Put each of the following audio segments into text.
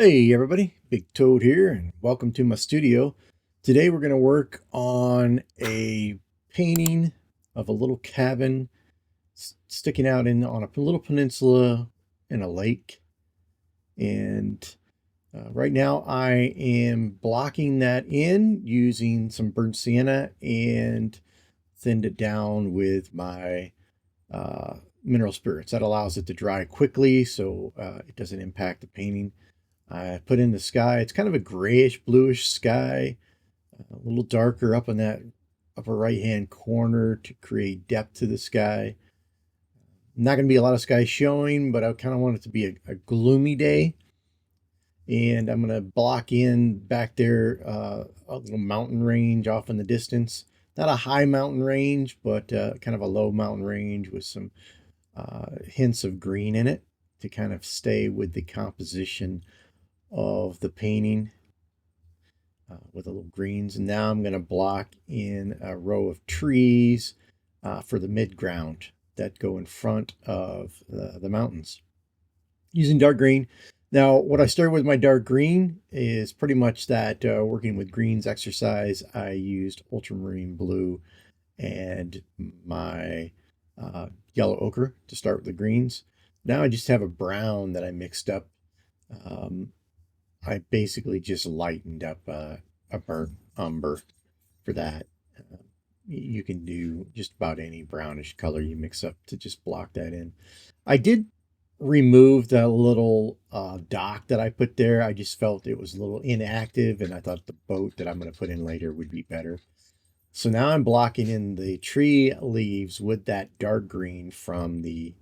Hey everybody, Big Toad here, and welcome to my studio. Today we're going to work on a painting of a little cabin sticking out on a little peninsula in a lake. And right now I am blocking that in using some burnt sienna and thinned it down with my mineral spirits. That allows it to dry quickly so it doesn't impact the painting. I put in the sky. It's kind of a grayish bluish sky, a little darker up in that upper right hand corner to create depth to the sky. Not going to be a lot of sky showing, but I kind of want it to be a gloomy day. And I'm going to block in back there a little mountain range off in the distance. Not a high mountain range, but kind of a low mountain range with some hints of green in it to kind of stay with the composition of the painting with a little greens. And now I'm going to block in a row of trees for the mid-ground that go in front of the mountains using dark green. Now, what I started with my dark green is pretty much that working with greens exercise. I used ultramarine blue and my yellow ochre to start with the greens. Now I just have a brown that I mixed up. I basically just lightened up a burnt umber for that. You can do just about any brownish color you mix up to just block that in. I did remove the little dock that I put there. I just felt it was a little inactive, and I thought the boat that I'm going to put in later would be better. So now I'm blocking in the tree leaves with that dark green from the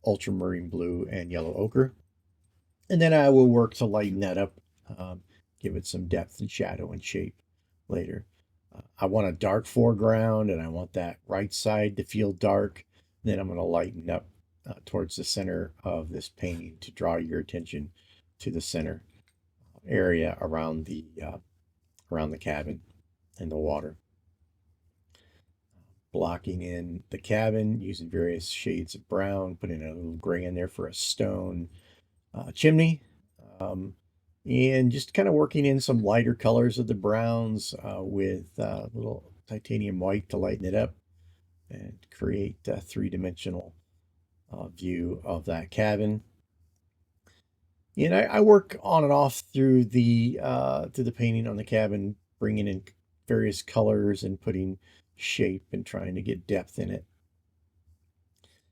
ultramarine blue and yellow ochre. And then I will work to lighten that up, give it some depth and shadow and shape later. I want a dark foreground, and I want that right side to feel dark. Then I'm going to lighten up towards the center of this painting to draw your attention to the center area around the cabin and the water. Blocking in the cabin using various shades of brown, putting a little gray in there for a stone chimney, and just kind of working in some lighter colors of the browns with a little titanium white to lighten it up and create a three-dimensional view of that cabin. And I work on and off through the painting on the cabin, bringing in various colors and putting shape and trying to get depth in it.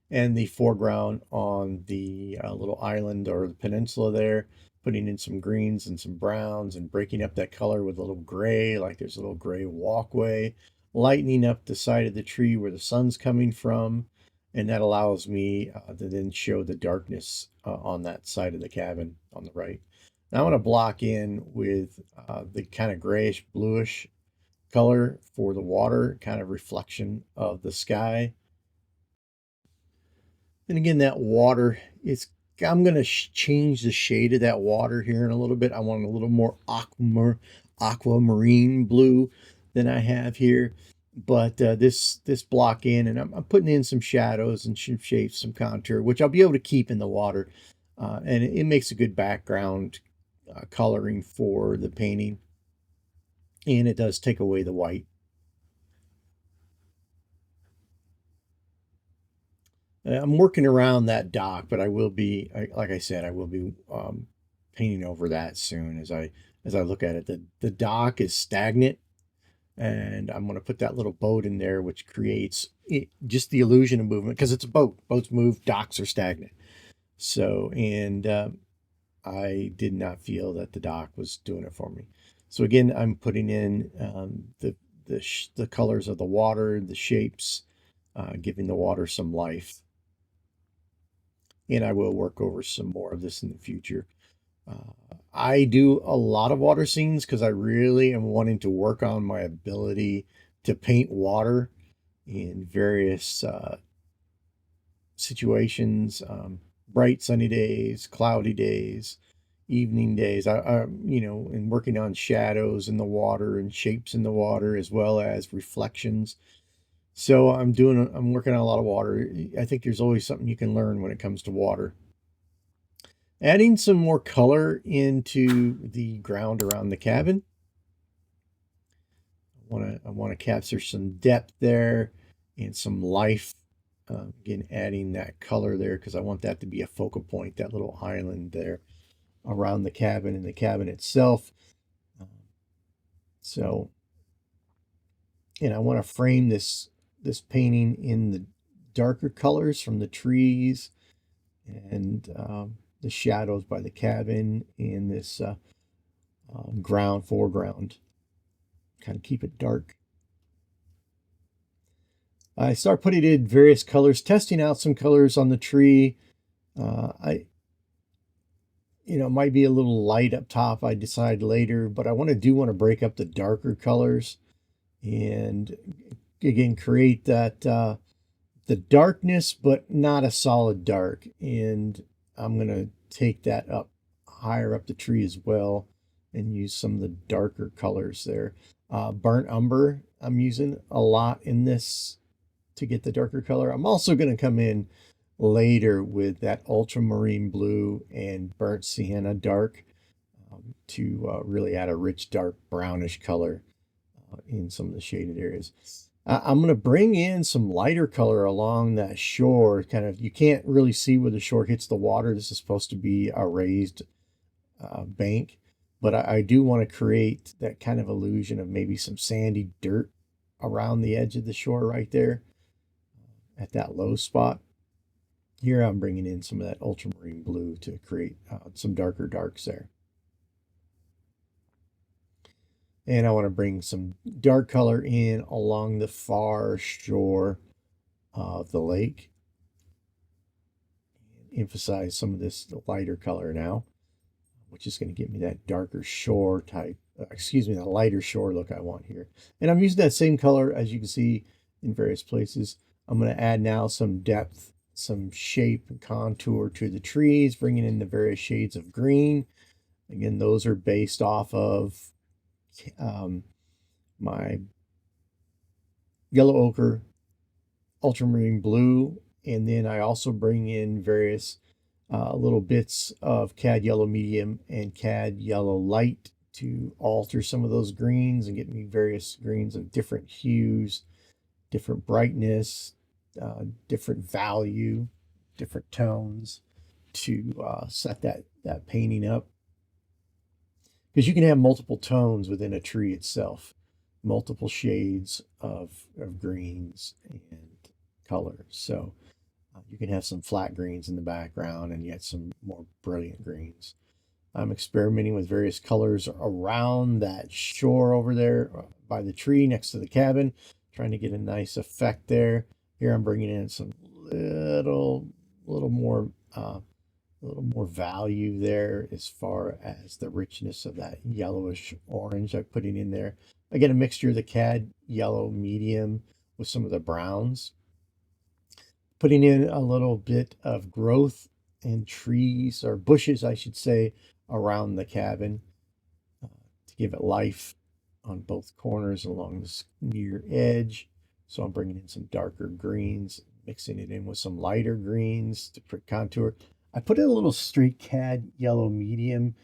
And the foreground on the little island or the peninsula there, putting in some greens and some browns and breaking up that color with a little gray, like there's a little gray walkway, lightening up the side of the tree where the sun's coming from. And that allows me to then show the darkness on that side of the cabin on the right. Now I'm going to block in with the kind of grayish bluish color for the water, kind of reflection of the sky. And again, that water, I'm going to change the shade of that water here in a little bit. I want a little more aquamarine blue than I have here. But this block in, and I'm putting in some shadows and some shapes, some contour, which I'll be able to keep in the water. And it makes a good background coloring for the painting. And it does take away the white. I'm working around that dock, but I will be, like I said, I will be painting over that soon as I look at it. The dock is stagnant, and I'm going to put that little boat in there, which creates just the illusion of movement because it's a boat. Boats move, docks are stagnant. So, and I did not feel that the dock was doing it for me. So again, I'm putting in the colors of the water, the shapes, giving the water some life. And I will work over some more of this in the future. I do a lot of water scenes because I really am wanting to work on my ability to paint water in various situations, bright sunny days, cloudy days, evening days. And working on shadows in the water and shapes in the water as well as reflections. So I'm working on a lot of water. I think there's always something you can learn when it comes to water. Adding some more color into the ground around the cabin. I want to capture some depth there and some life. Again, adding that color there because I want that to be a focal point, that little island there around the cabin and the cabin itself. So, and I want to frame this painting in the darker colors from the trees and the shadows by the cabin in this foreground. Kind of keep it dark. I start putting in various colors, testing out some colors on the tree. It might be a little light up top, I decide later, but I want to break up the darker colors and again create that the darkness, but not a solid dark. And I'm going to take that up higher up the tree as well and use some of the darker colors there. Burnt umber I'm using a lot in this to get the darker color. I'm also going to come in later with that ultramarine blue and burnt sienna dark to really add a rich dark brownish color in some of the shaded areas. I'm going to bring in some lighter color along that shore. Kind of, you can't really see where the shore hits the water. This is supposed to be a raised bank, but I do want to create that kind of illusion of maybe some sandy dirt around the edge of the shore right there at that low spot. Here I'm bringing in some of that ultramarine blue to create some darker darks there. And I want to bring some dark color in along the far shore of the lake. Emphasize some of this lighter color now, which is going to give me that darker shore type, that lighter shore look I want here. And I'm using that same color, as you can see, in various places. I'm going to add now some depth, some shape and contour to the trees, bringing in the various shades of green. Again, those are based off of my yellow ochre, ultramarine blue, and then I also bring in various little bits of cad yellow medium and cad yellow light to alter some of those greens and get me various greens of different hues, different brightness, different value, different tones to set that painting up. Because you can have multiple tones within a tree itself, multiple shades of greens and colors. So you can have some flat greens in the background and yet some more brilliant greens. I'm experimenting with various colors around that shore over there by the tree next to the cabin, trying to get a nice effect there. Here I'm bringing in some little more value there as far as the richness of that yellowish orange I'm putting in there. I get a mixture of the cad yellow medium with some of the browns. Putting in a little bit of growth and trees, or bushes, I should say, around the cabin to give it life on both corners along this near edge. So I'm bringing in some darker greens, mixing it in with some lighter greens to put contour. I put in a little straight cad yellow medium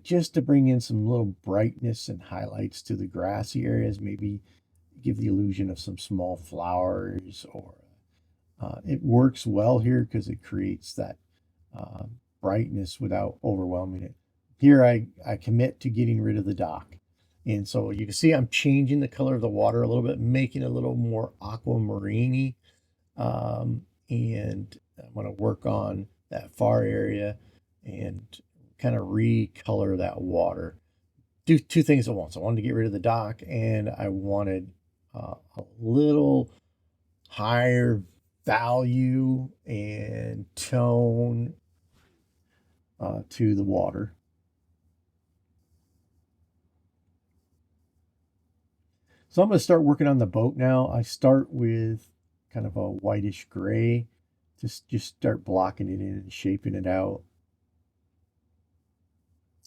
just to bring in some little brightness and highlights to the grassy areas, maybe give the illusion of some small flowers, or it works well here because it creates that brightness without overwhelming it. Here I commit to getting rid of the dock. And so you can see I'm changing the color of the water a little bit, making it a little more aquamarine-y. And I'm going to work on that far area and kind of recolor that water. Do two things at once. I wanted to get rid of the dock, and I wanted a little higher value and tone to the water. So I'm going to start working on the boat now. I start with kind of a whitish gray. Just start blocking it in and shaping it out.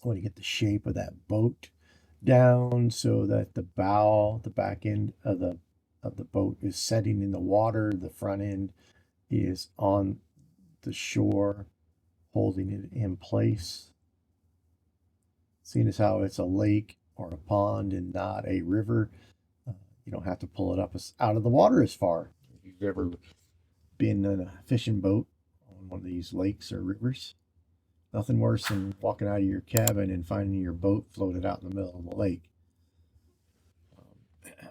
I want to get the shape of that boat down so that the bow, the back end of the boat is setting in the water. The front end is on the shore, holding it in place. Seeing as how it's a lake or a pond and not a river, you don't have to pull it up out of the water as far. If you've ever been in a fishing boat on one of these lakes or rivers, nothing worse than walking out of your cabin and finding your boat floated out in the middle of the lake.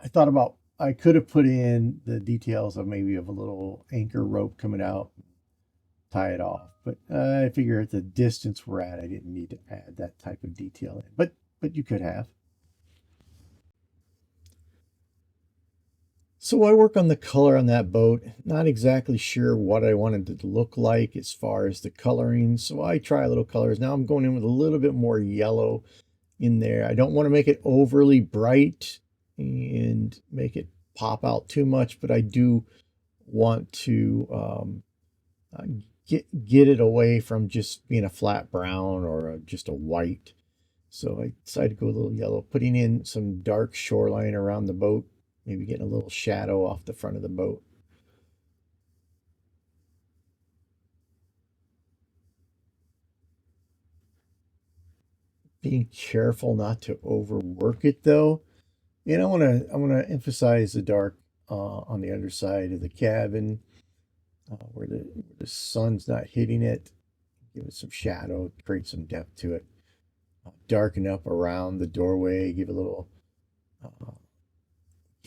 I thought about I could have put in the details of maybe of a little anchor rope coming out, tie it off. But I figure at the distance we're at, I didn't need to add that type of detail in. But you could have. So I work on the color on that boat. Not exactly sure what I wanted it to look like as far as the coloring. So I try little colors. Now I'm going in with a little bit more yellow in there. I don't want to make it overly bright and make it pop out too much, but I do want to get it away from just being a flat brown or just a white. So I decided to go a little yellow, putting in some dark shoreline around the boat, maybe getting a little shadow off the front of the boat. Being careful not to overwork it though. And I want to emphasize the dark on the underside of the cabin, where the sun's not hitting it. Give it some shadow, create some depth to it. Darken up around the doorway, give a little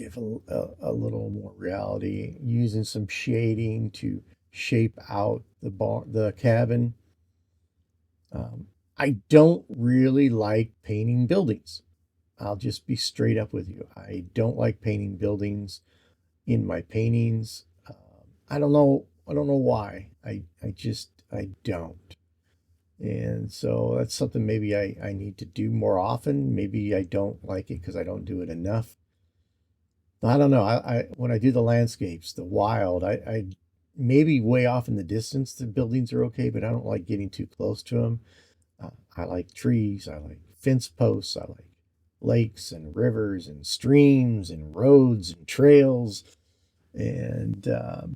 a little more reality, using some shading to shape out the cabin. I don't really like painting buildings. I'll just be straight up with you. I don't like painting buildings in my paintings. I don't know. I don't know why. I don't. And so that's something maybe I need to do more often. Maybe I don't like it because I don't do it enough. I don't know. I when I do the landscapes, the wild, I maybe way off in the distance, the buildings are okay, but I don't like getting too close to them. I like trees. I like fence posts. I like lakes and rivers and streams and roads and trails. And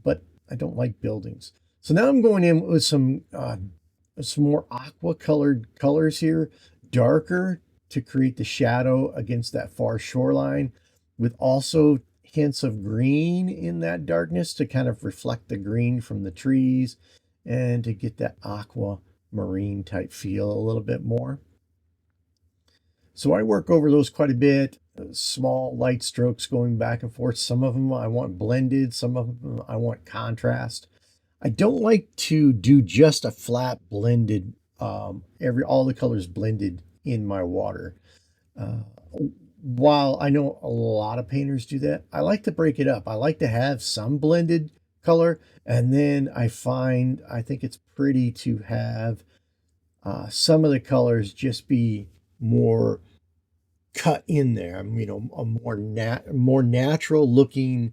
but I don't like buildings. So now I'm going in with some more aqua colored colors here, darker to create the shadow against that far shoreline, with also hints of green in that darkness to kind of reflect the green from the trees and to get that aqua marine type feel a little bit more. So I work over those quite a bit, small light strokes going back and forth. Some of them I want blended, some of them I want contrast. I don't like to do just a flat blended, all the colors blended in my water. Uh, while I know a lot of painters do that, I like to break it up. I like to have some blended color, and then I think it's pretty to have some of the colors just be more cut in there. You know, a more natural looking,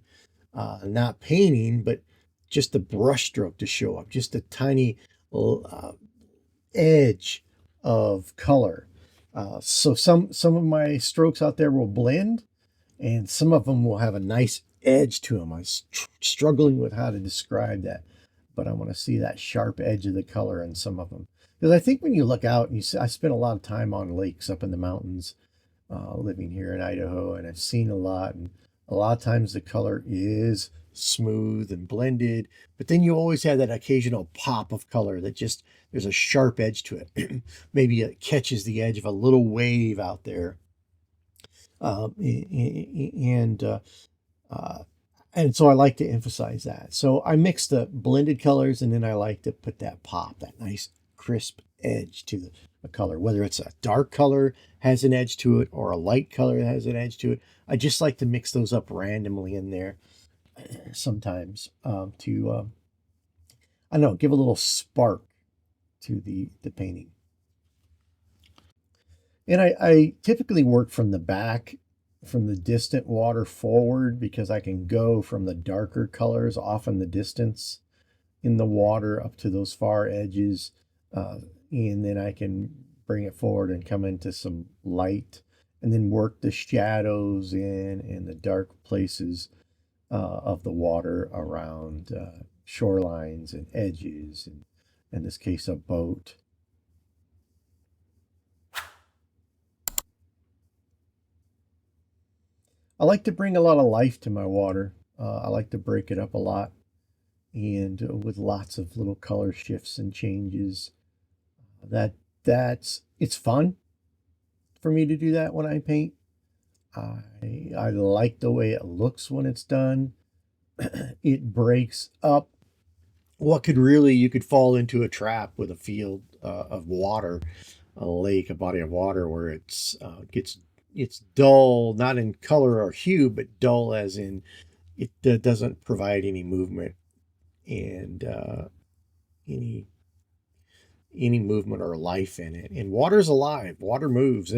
not painting, but just the brush stroke to show up, just a tiny uh, edge of color. So some of my strokes out there will blend, and some of them will have a nice edge to them. I'm struggling with how to describe that, but I want to see that sharp edge of the color in some of them. Because I think when you look out and you see, I spent a lot of time on lakes up in the mountains, living here in Idaho, and I've seen a lot. And a lot of times the color is smooth and blended, but then you always have that occasional pop of color that just there's a sharp edge to it. Maybe it catches the edge of a little wave out there. And and so I like to emphasize that. So I mix the blended colors, and then I like to put that pop, that nice crisp edge to the color, whether it's a dark color has an edge to it or a light color that has an edge to it. I just like to mix those up randomly in there sometimes to I don't know, give a little spark to the painting. And I typically work from the back, from the distant water forward, because I can go from the darker colors off in the distance in the water up to those far edges. And then I can bring it forward and come into some light and then work the shadows in the dark places of the water around shorelines and edges and in this case, a boat. I like to bring a lot of life to my water. I like to break it up a lot, and with lots of little color shifts and changes. That it's fun for me to do that when I paint. I like the way it looks when it's done. It breaks up what could really, you could fall into a trap with a field of water, a lake, a body of water where it's dull, not in color or hue, but dull as in it doesn't provide any movement and any movement or life in it. And water's alive. Water moves.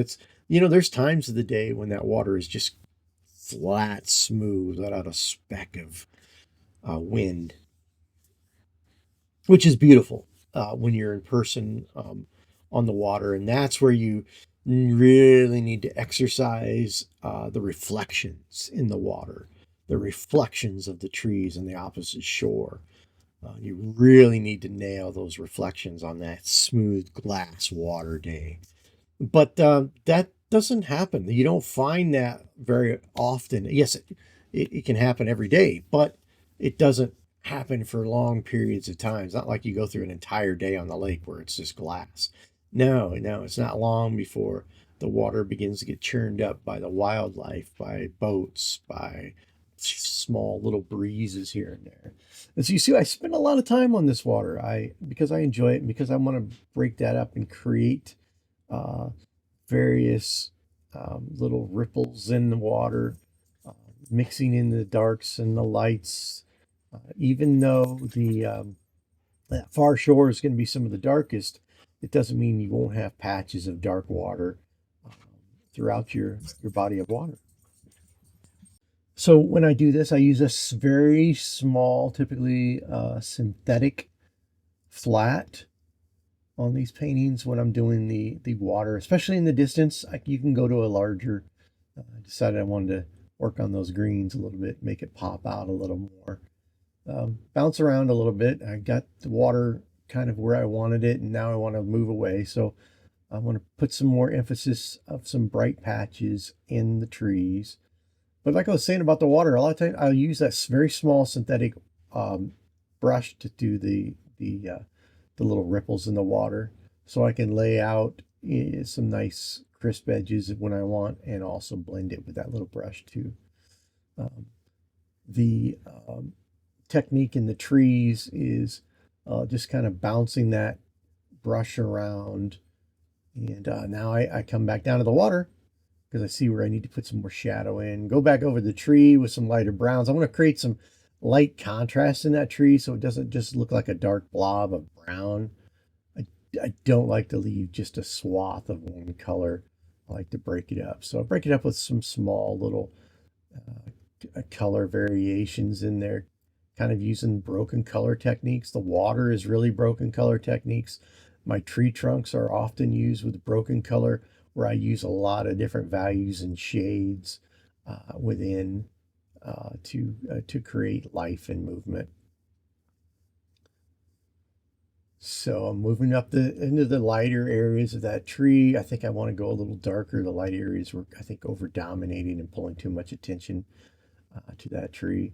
There's times of the day when that water is just flat, smooth, without a speck of wind, which is beautiful when you're in person on the water. And that's where you really need to exercise the reflections in the water, the reflections of the trees on the opposite shore. You really need to nail those reflections on that smooth glass water day. But that doesn't happen. You don't find that very often. Yes, it can happen every day, but it doesn't happen for long periods of time. It's not like you go through an entire day on the lake where it's just glass. No, it's not long before the water begins to get churned up by the wildlife, by boats, by small little breezes here and there. And so you see, I spend a lot of time on this water. Because I enjoy it and because I want to break that up and create uh, various little ripples in the water, mixing in the darks and the lights. Even though that far shore is going to be some of the darkest, it doesn't mean you won't have patches of dark water um, throughout your body of water. So when I do this, I use a very small, typically synthetic flat on these paintings when I'm doing the water, especially in the distance. You can go to a larger. I decided I wanted to work on those greens a little bit, make it pop out a little more. Bounce around a little bit. I got the water kind of where I wanted it, and now I want to move away. So I want to put some more emphasis of some bright patches in the trees. But like I was saying about the water, a lot of times I'll use that very small synthetic brush to do the little ripples in the water, so I can lay out some nice crisp edges when I want, and also blend it with that little brush too. The technique in the trees is just kind of bouncing that brush around, and now I come back down to the water because I see where I need to put some more shadow in. Go back over the tree with some lighter browns. I want to create some light contrast in that tree so it doesn't just look like a dark blob of brown. I don't like to leave just a swath of one color. I like to break it up. So I break it up with some small little color variations in there, kind of using broken color techniques. The water is really broken color techniques. My tree trunks are often used with broken color, where I use a lot of different values and shades within to create life and movement. So I'm moving up into the lighter areas of that tree. I think I want to go a little darker. The light areas were, I think, over dominating and pulling too much attention to that tree.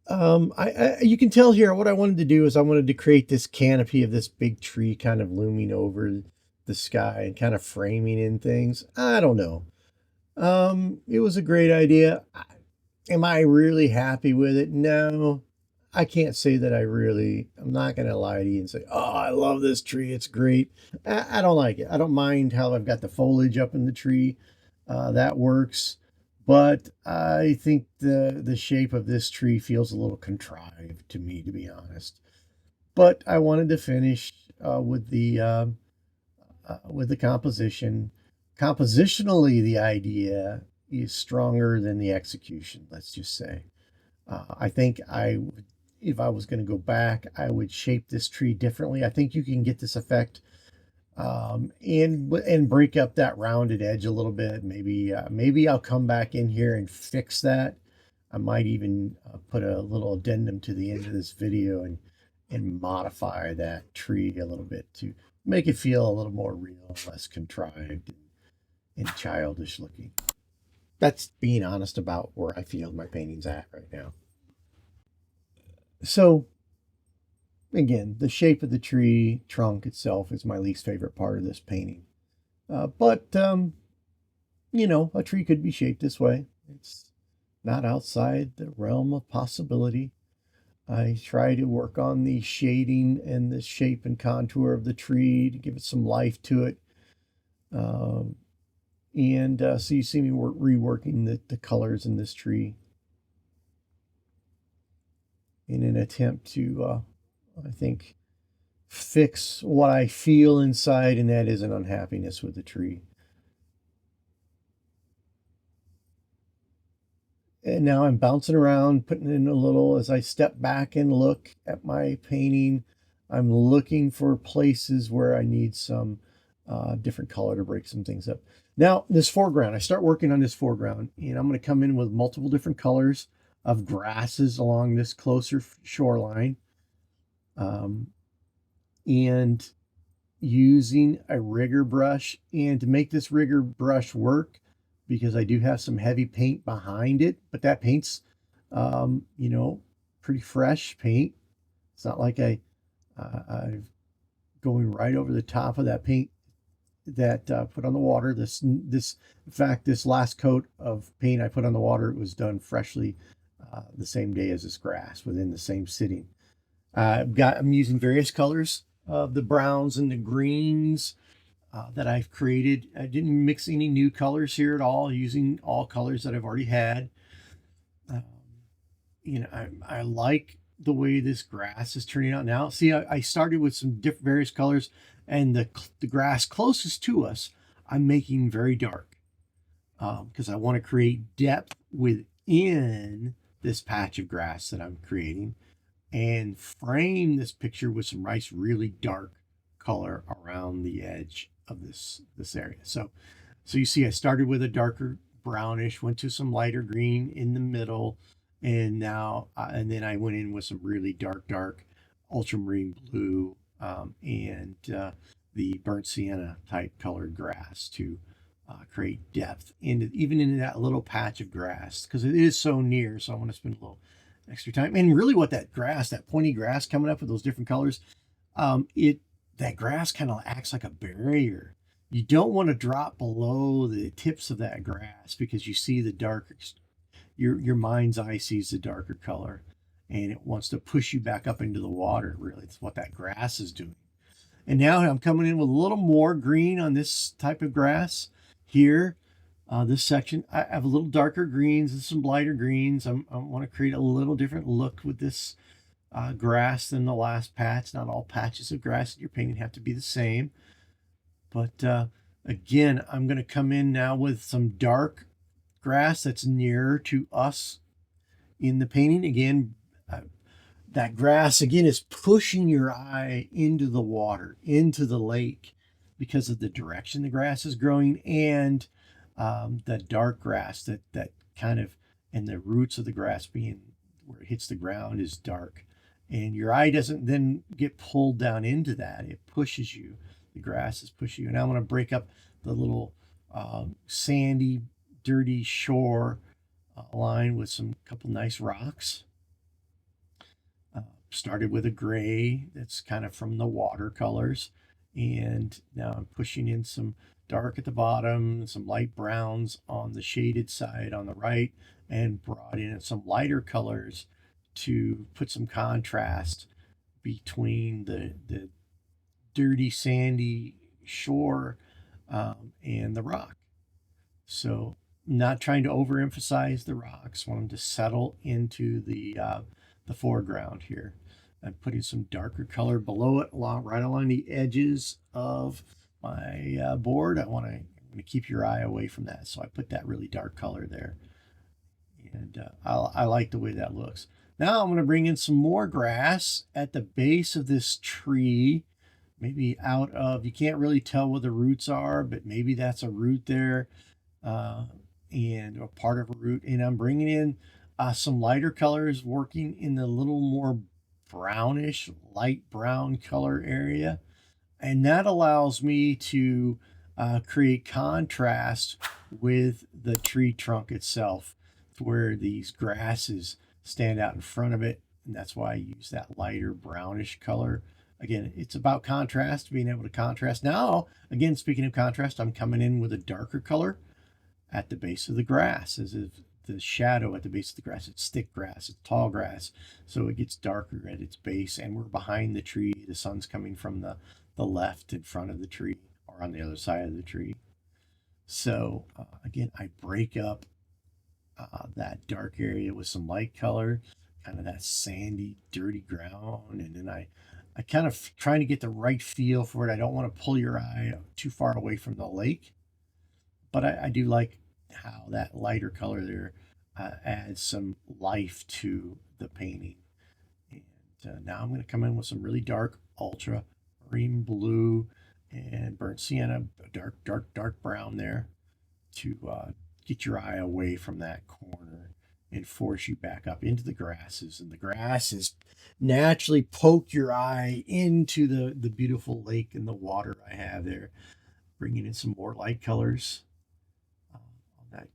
You can tell here what I wanted to do is I wanted to create this canopy of this big tree kind of looming over the sky and kind of framing in things. I don't know. It was a great idea. Am I really happy with it? No, I can't say that I'm not going to lie to you and say, oh, I love this tree. It's great. I don't like it. I don't mind how I've got the foliage up in the tree. That works. But I think the shape of this tree feels a little contrived to me, to be honest. But I wanted to finish with the composition. Compositionally, the idea is stronger than the execution, let's just say. I think if I was going to go back, I would shape this tree differently. I think you can get this effect and break up that rounded edge a little bit. Maybe I'll come back in here and fix that. I might even put a little addendum to the end of this video and and modify that tree a little bit to make it feel a little more real, less contrived and childish looking. That's being honest about where I feel my painting's at right now. So again, the shape of the tree trunk itself is my least favorite part of this painting. But you know, a tree could be shaped this way. It's not outside the realm of possibility. I try to work on the shading and the shape and contour of the tree to give it some life to it. So you see me reworking the colors in this tree in an attempt to, I think, fix what I feel inside, and that is an unhappiness with the tree. And now I'm bouncing around, putting in a little as I step back and look at my painting. I'm looking for places where I need some different color to break some things up. Now, this foreground, I start working on this foreground, and I'm going to come in with multiple different colors of grasses along this closer shoreline. And using a rigger brush. And to make this rigger brush work, because I do have some heavy paint behind it, but that paint's, you know, pretty fresh paint. It's not like I'm going right over the top of that paint that put on the water. In fact, this last coat of paint I put on the water, it was done freshly the same day as this grass, within the same sitting. I'm using various colors of the browns and the greens that I've created. I didn't mix any new colors here at all, using all colors that I've already had. You know, I like the way this grass is turning out now. See, I started with some different various colors, and the grass closest to us, I'm making very dark because I want to create depth within this patch of grass that I'm creating, and frame this picture with some nice, really dark color around the edge of this area. So you see, I started with a darker brownish, went to some lighter green in the middle, and now and then I went in with some really dark ultramarine blue and the burnt sienna type colored grass to create depth even into that little patch of grass, because it is so near. So I want to spend a little extra time. And really, what that pointy grass coming up with those different colors, that grass kind of acts like a barrier. You don't want to drop below the tips of that grass, because you see the darker, your mind's eye sees the darker color, and it wants to push you back up into the water. Really, it's what that grass is doing. And now I'm coming in with a little more green on this type of grass here. This section, I have a little darker greens and some lighter greens. I want to create a little different look with this grass than the last patch. Not all patches of grass in your painting have to be the same. But again, I'm going to come in now with some dark grass that's nearer to us in the painting. Again, that grass, again, is pushing your eye into the water, into the lake, because of the direction the grass is growing, and the dark grass that kind of, and the roots of the grass being where it hits the ground is dark. And your eye doesn't then get pulled down into that. It pushes you. The grass is pushing you. And I'm going to break up the little sandy, dirty shore line with some couple nice rocks. Started with a gray that's kind of from the watercolors, and now I'm pushing in some dark at the bottom, some light browns on the shaded side on the right, and brought in some lighter colors to put some contrast between the dirty sandy shore and the rock. So not trying to overemphasize the rocks, want them to settle into the foreground here. I'm putting some darker color below it, right along the edges of my board. I want to keep your eye away from that, so I put that really dark color there, and I like the way that looks. Now I'm going to bring in some more grass at the base of this tree, maybe out of, you can't really tell where the roots are, but maybe that's a root there, and a part of a root. And I'm bringing in some lighter colors, working in the little more brownish, light brown color area. And that allows me to create contrast with the tree trunk itself, where these grasses stand out in front of it. And that's why I use that lighter brownish color. Again, it's about contrast, being able to contrast. Now, again, speaking of contrast, I'm coming in with a darker color at the base of the grass, as if the shadow at the base of the grass. It's thick grass, it's tall grass, so it gets darker at its base, and we're behind the tree. The sun's coming from the left in front of the tree, or on the other side of the tree. So again, I break up that dark area with some light color, kind of that sandy, dirty ground, and then I kind of trying to get the right feel for it. I don't want to pull your eye too far away from the lake, but I do like how that lighter color there adds some life to the painting. And now I'm going to come in with some really dark ultra marine blue and burnt sienna, dark, dark, dark brown there to get your eye away from that corner and force you back up into the grasses. And the grasses naturally poke your eye into the beautiful lake and the water I have there, bringing in some more light colors. That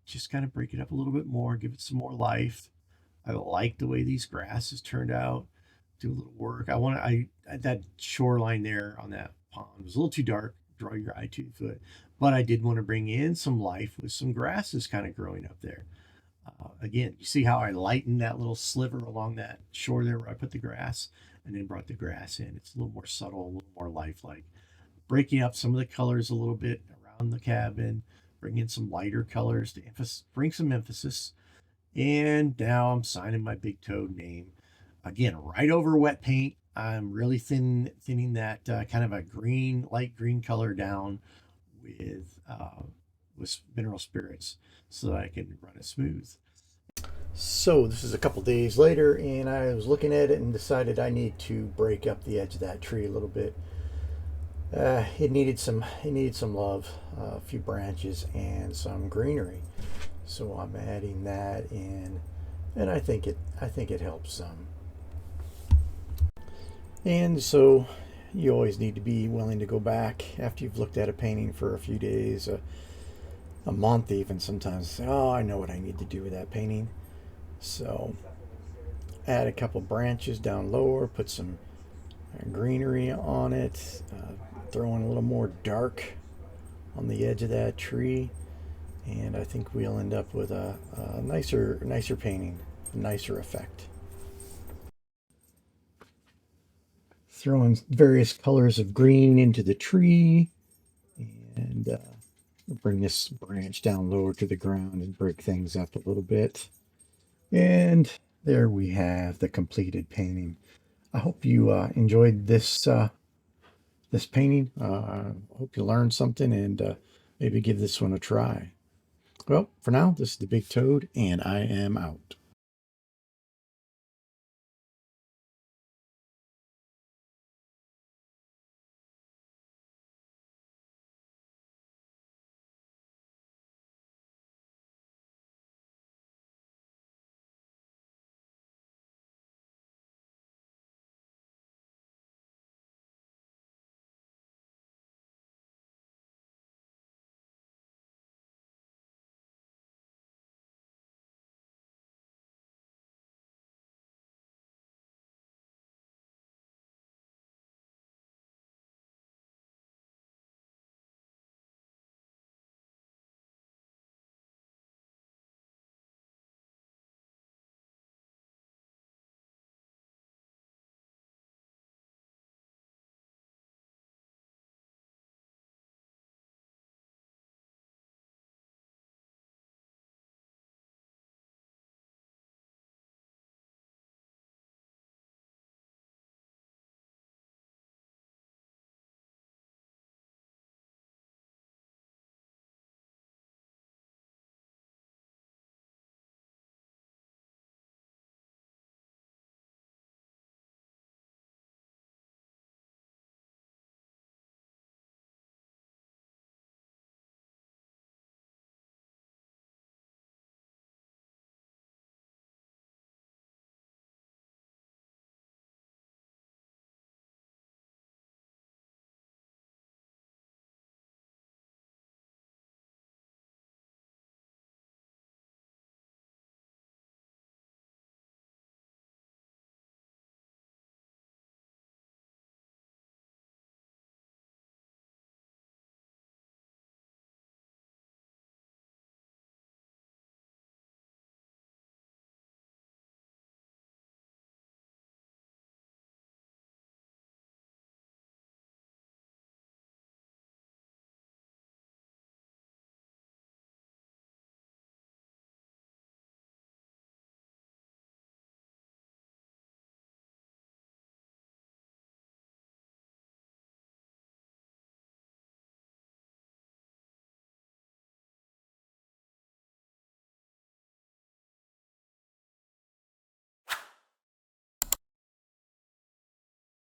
just kind of break it up a little bit more, give it some more life. I like the way these grasses turned out. Do a little work. I that shoreline there on that pond was a little too dark, draw your eye to it, but I did want to bring in some life with some grasses kind of growing up there. Again, you see how I lightened that little sliver along that shore there where I put the grass and then brought the grass in. It's a little more subtle, a little more lifelike. Breaking up some of the colors a little bit around the cabin, bring in some lighter colors to bring some emphasis. And now I'm signing my big toad name. Again, right over wet paint. I'm really thinning that kind of a green, light green color down with mineral spirits so that I can run it smooth. So this is a couple days later, and I was looking at it and decided I need to break up the edge of that tree a little bit. It needed some love, a few branches and some greenery. So I'm adding that in, and I think it helps some. And so you always need to be willing to go back after you've looked at a painting for a few days, a month even sometimes. Say, oh, I know what I need to do with that painting. So add a couple branches down lower, put some greenery on it, throw in a little more dark on the edge of that tree, and I think we'll end up with a nicer painting, a nicer effect. Throwing various colors of green into the tree, and bring this branch down lower to the ground and break things up a little bit. And there we have the completed painting. I hope you enjoyed this painting. Hope you learned something and maybe give this one a try. Well, for now, this is the Big Toad, and I am out.